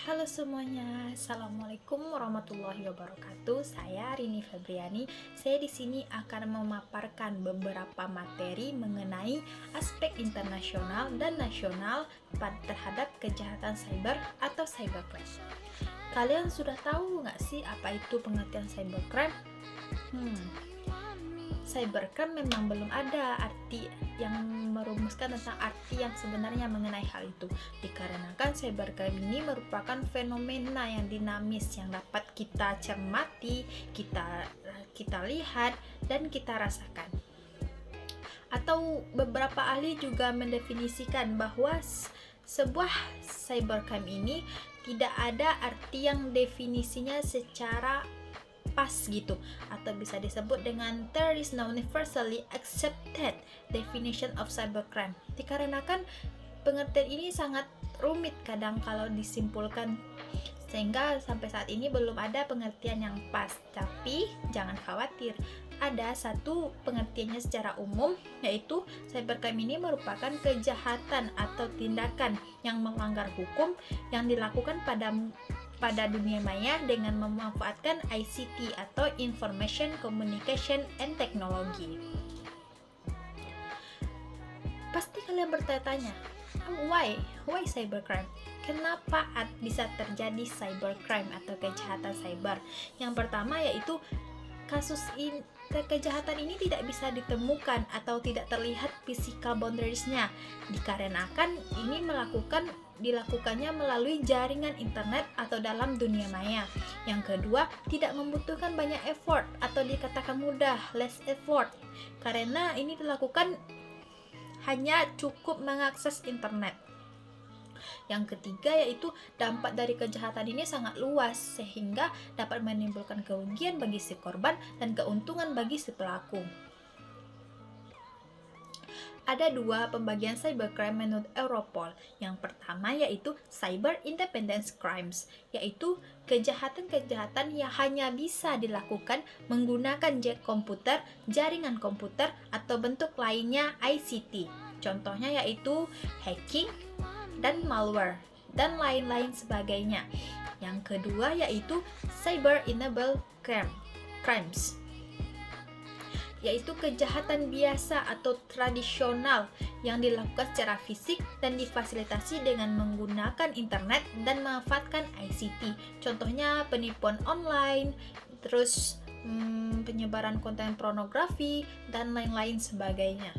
Halo semuanya, Assalamualaikum warahmatullahi wabarakatuh. Saya Rini Febriani. Saya di sini akan memaparkan beberapa materi mengenai aspek internasional dan nasional terhadap kejahatan cyber atau cybercrime. Kalian sudah tahu nggak sih apa itu pengertian cybercrime? Cybercrime memang belum ada arti yang merumuskan tentang arti yang sebenarnya mengenai hal itu, dikarenakan cybercrime ini merupakan fenomena yang dinamis yang dapat kita cermati, kita lihat, dan kita rasakan. Atau beberapa ahli juga mendefinisikan bahwa sebuah cybercrime ini tidak ada arti yang definisinya secara pas gitu, atau bisa disebut dengan there is no universally accepted definition of cybercrime, dikarenakan pengertian ini sangat rumit kadang kalau disimpulkan, sehingga sampai saat ini belum ada pengertian yang pas. Tapi jangan khawatir, ada satu pengertiannya secara umum, yaitu cybercrime ini merupakan kejahatan atau tindakan yang melanggar hukum yang dilakukan pada dunia maya dengan memanfaatkan ICT atau Information Communication and Technology. Pasti kalian bertanya-tanya, why cybercrime? Kenapa bisa terjadi cybercrime atau kejahatan cyber? Yang pertama yaitu kejahatan ini tidak bisa ditemukan atau tidak terlihat physical boundariesnya, dikarenakan ini dilakukannya melalui jaringan internet atau dalam dunia maya. Yang kedua, tidak membutuhkan banyak effort atau dikatakan mudah, less effort, karena ini dilakukan hanya cukup mengakses internet. Yang ketiga yaitu dampak dari kejahatan ini sangat luas, sehingga dapat menimbulkan kerugian bagi si korban dan keuntungan bagi si pelaku. Ada dua pembagian cybercrime menurut Europol. Yang pertama yaitu cyber independence crimes, yaitu kejahatan-kejahatan yang hanya bisa dilakukan menggunakan komputer, jaringan komputer, atau bentuk lainnya ICT. Contohnya yaitu hacking dan malware dan lain-lain sebagainya. Yang kedua yaitu cyber enabled crimes, yaitu kejahatan biasa atau tradisional yang dilakukan secara fisik dan difasilitasi dengan menggunakan internet dan memanfaatkan ICT. Contohnya penipuan online, terus penyebaran konten pornografi, dan lain-lain sebagainya.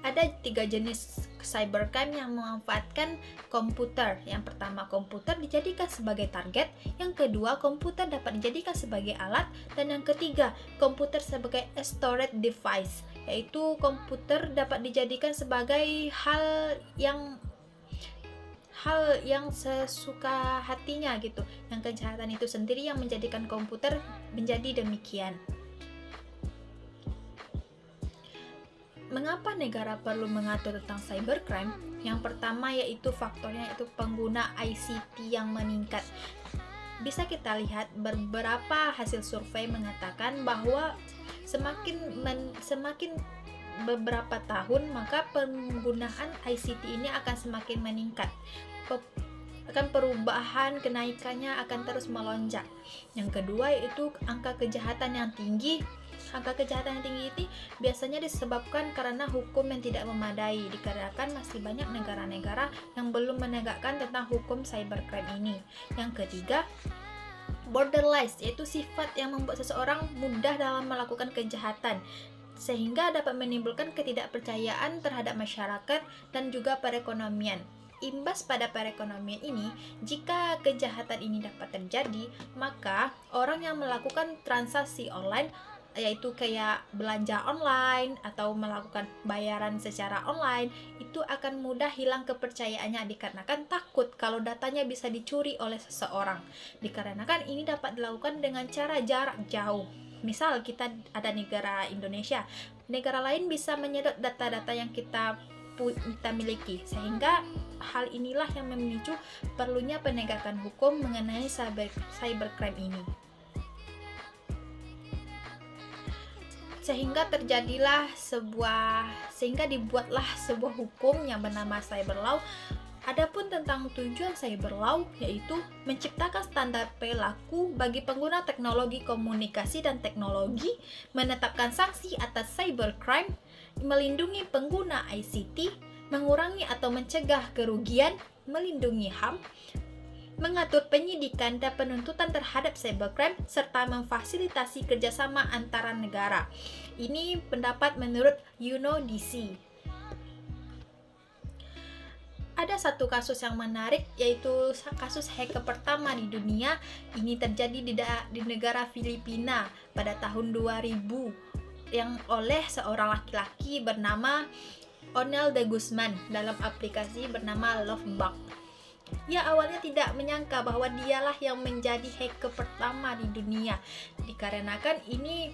Ada 3 jenis cybercrime yang memanfaatkan komputer. Yang pertama, komputer dijadikan sebagai target. Yang kedua, komputer dapat dijadikan sebagai alat. Dan yang ketiga, komputer sebagai storage device, yaitu komputer dapat dijadikan sebagai hal yang sesuka hatinya gitu. Yang kejahatan itu sendiri yang menjadikan komputer menjadi demikian. Mengapa negara perlu mengatur tentang cybercrime? Yang pertama yaitu faktornya yaitu pengguna ICT yang meningkat. Bisa kita lihat beberapa hasil survei mengatakan bahwa semakin beberapa tahun maka penggunaan ICT ini akan semakin meningkat. Perubahan kenaikannya akan terus melonjak. Yang kedua yaitu angka kejahatan yang tinggi. Angka kejahatan yang tinggi ini biasanya disebabkan karena hukum yang tidak memadai, dikarenakan masih banyak negara-negara yang belum menegakkan tentang hukum cybercrime ini. Yang ketiga, borderless, yaitu sifat yang membuat seseorang mudah dalam melakukan kejahatan, sehingga dapat menimbulkan ketidakpercayaan terhadap masyarakat dan juga perekonomian. Imbas pada perekonomian ini, jika kejahatan ini dapat terjadi, maka orang yang melakukan transaksi online, yaitu kayak belanja online atau melakukan bayaran secara online, itu akan mudah hilang kepercayaannya dikarenakan takut kalau datanya bisa dicuri oleh seseorang. Dikarenakan ini dapat dilakukan dengan cara jarak jauh. Misal kita ada negara Indonesia, negara lain bisa menyedot data-data yang kita miliki, sehingga hal inilah yang memicu perlunya penegakan hukum mengenai cybercrime ini. Sehingga dibuatlah sebuah hukum yang bernama cyber law Adapun tentang tujuan cyber law, yaitu menciptakan standar perilaku bagi pengguna teknologi komunikasi dan teknologi, menetapkan sanksi atas cybercrime, melindungi pengguna ICT, mengurangi atau mencegah kerugian, melindungi HAM, mengatur penyidikan dan penuntutan terhadap cybercrime, serta memfasilitasi kerjasama antara negara. Ini pendapat menurut UNODC. Ada satu kasus yang menarik, yaitu kasus hacker pertama di dunia. Ini terjadi di negara Filipina pada tahun 2000 yang oleh seorang laki-laki bernama Onel de Guzman dalam aplikasi bernama Lovebug. Ia awalnya tidak menyangka bahwa dialah yang menjadi hacker pertama di dunia, dikarenakan ini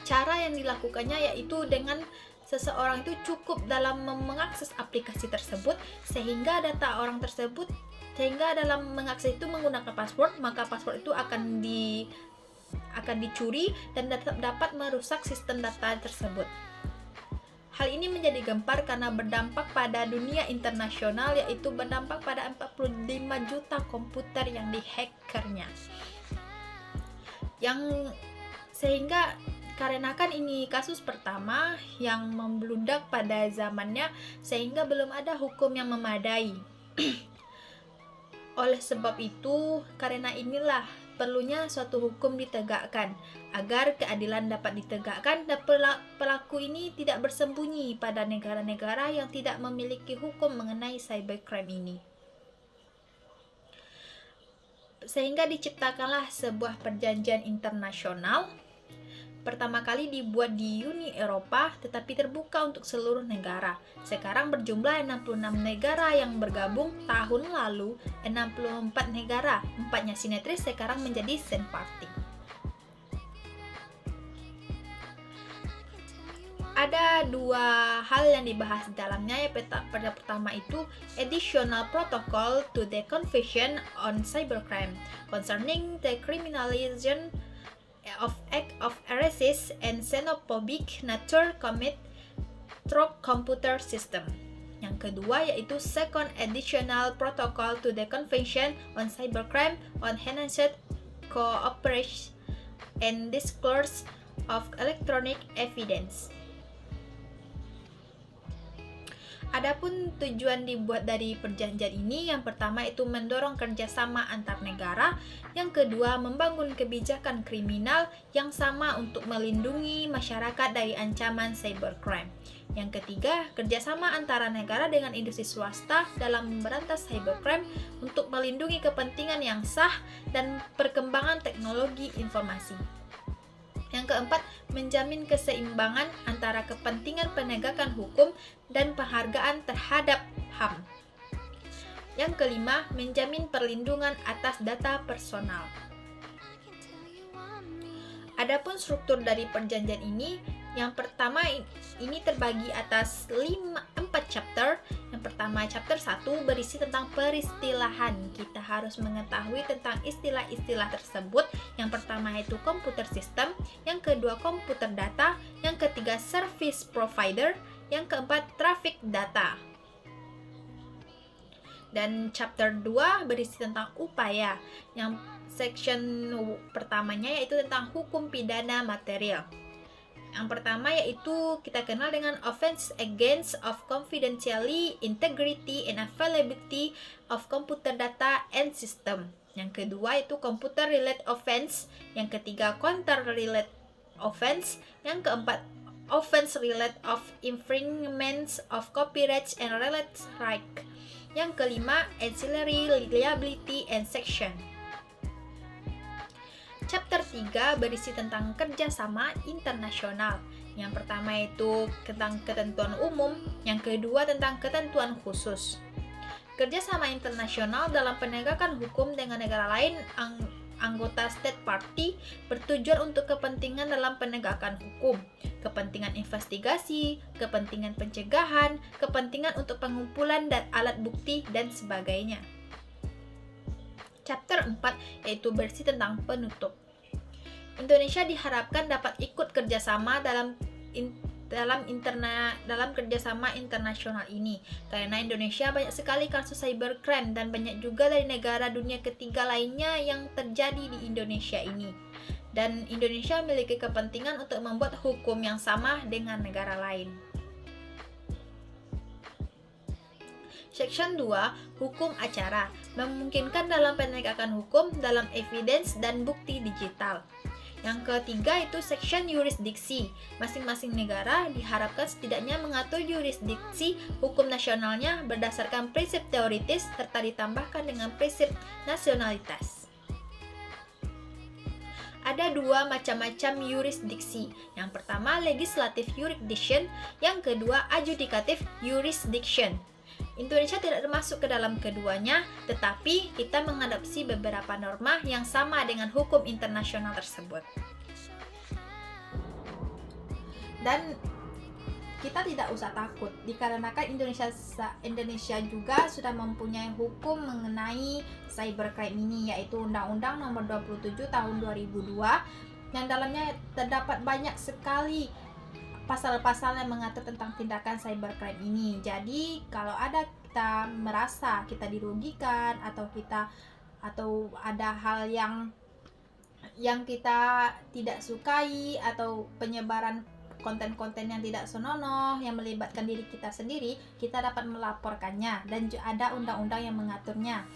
cara yang dilakukannya yaitu dengan seseorang itu cukup dalam mengakses aplikasi tersebut sehingga data orang tersebut, sehingga dalam mengakses itu menggunakan password, maka password itu akan dicuri dan dapat merusak sistem data tersebut. Hal ini menjadi gempar karena berdampak pada dunia internasional, yaitu berdampak pada 45 juta komputer yang dihackernya. Sehingga karenakan ini kasus pertama yang membludak pada zamannya, sehingga belum ada hukum yang memadai. Oleh sebab itu, karena inilah perlunya suatu hukum ditegakkan agar keadilan dapat ditegakkan dan pelaku ini tidak bersembunyi pada negara-negara yang tidak memiliki hukum mengenai cybercrime ini. Sehingga diciptakanlah sebuah perjanjian internasional. Pertama kali dibuat di Uni Eropa, tetapi terbuka untuk seluruh negara. Sekarang berjumlah 66 negara yang bergabung. Tahun lalu 64 negara, 4-nya signatories sekarang menjadi signed party. Ada dua hal yang dibahas di dalamnya. Pada pertama itu Additional Protocol to the Convention on Cybercrime concerning the criminalization of act of racist and xenophobic nature commit through computer system. Yang kedua yaitu Second Additional Protocol to the Convention on Cybercrime on Enhanced Cooperation and Disclosure of Electronic Evidence. Adapun tujuan dibuat dari perjanjian ini, yang pertama itu mendorong kerjasama antar negara, yang kedua membangun kebijakan kriminal yang sama untuk melindungi masyarakat dari ancaman cybercrime. Yang ketiga, kerjasama antara negara dengan industri swasta dalam memberantas cybercrime untuk melindungi kepentingan yang sah dan perkembangan teknologi informasi. Yang keempat, menjamin keseimbangan antara kepentingan penegakan hukum dan penghargaan terhadap HAM. Yang kelima, menjamin perlindungan atas data personal. Adapun struktur dari perjanjian ini, yang pertama ini terbagi atas 4 chapter. Yang pertama, chapter 1 berisi tentang peristilahan. Kita harus mengetahui tentang istilah-istilah tersebut. Yang pertama itu computer system, yang kedua computer data, yang ketiga service provider, yang keempat traffic data. Dan chapter 2 berisi tentang upaya. Yang section pertamanya yaitu tentang hukum pidana material. Yang pertama yaitu kita kenal dengan offense against of confidentiality, integrity, and availability of computer data and system. Yang kedua itu computer related offense. Yang ketiga counter related offense. Yang keempat offense related of infringements of copyrights and related right. Yang kelima ancillary liability and section. Chapter 3 berisi tentang kerjasama internasional. Yang pertama itu tentang ketentuan umum, yang kedua tentang ketentuan khusus. Kerjasama internasional dalam penegakan hukum dengan negara lain anggota state party bertujuan untuk kepentingan dalam penegakan hukum, kepentingan investigasi, kepentingan pencegahan, kepentingan untuk pengumpulan dan alat bukti, dan sebagainya. Chapter 4 yaitu berisi tentang penutup. Indonesia diharapkan dapat ikut kerjasama dalam dalam kerjasama internasional ini, karena Indonesia banyak sekali kasus cybercrime dan banyak juga dari negara dunia ketiga lainnya yang terjadi di Indonesia ini, dan Indonesia memiliki kepentingan untuk membuat hukum yang sama dengan negara lain. Section 2, hukum acara, memungkinkan dalam penegakan hukum dalam evidence dan bukti digital. Yang ketiga itu section yurisdiksi. Masing-masing negara diharapkan setidaknya mengatur yurisdiksi hukum nasionalnya berdasarkan prinsip teoritis serta ditambahkan dengan prinsip nasionalitas. Ada dua macam-macam yurisdiksi. Yang pertama legislative jurisdiction, yang kedua adjudicative jurisdiction. Indonesia tidak termasuk ke dalam keduanya, tetapi kita mengadopsi beberapa norma yang sama dengan hukum internasional tersebut. Dan kita tidak usah takut, dikarenakan Indonesia juga sudah mempunyai hukum mengenai cybercrime ini, yaitu Undang-Undang Nomor 27 Tahun 2002, yang dalamnya terdapat banyak sekali pasal-pasal yang mengatur tentang tindakan cybercrime ini. Jadi kalau ada kita merasa kita dirugikan atau ada hal yang kita tidak sukai atau penyebaran konten-konten yang tidak senonoh yang melibatkan diri kita sendiri, kita dapat melaporkannya dan ada undang-undang yang mengaturnya.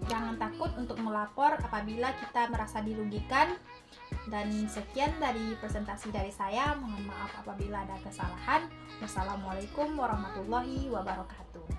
Jangan takut untuk melapor apabila kita merasa dirugikan. Dan sekian dari presentasi dari saya. Mohon maaf apabila ada kesalahan. Wassalamualaikum warahmatullahi wabarakatuh.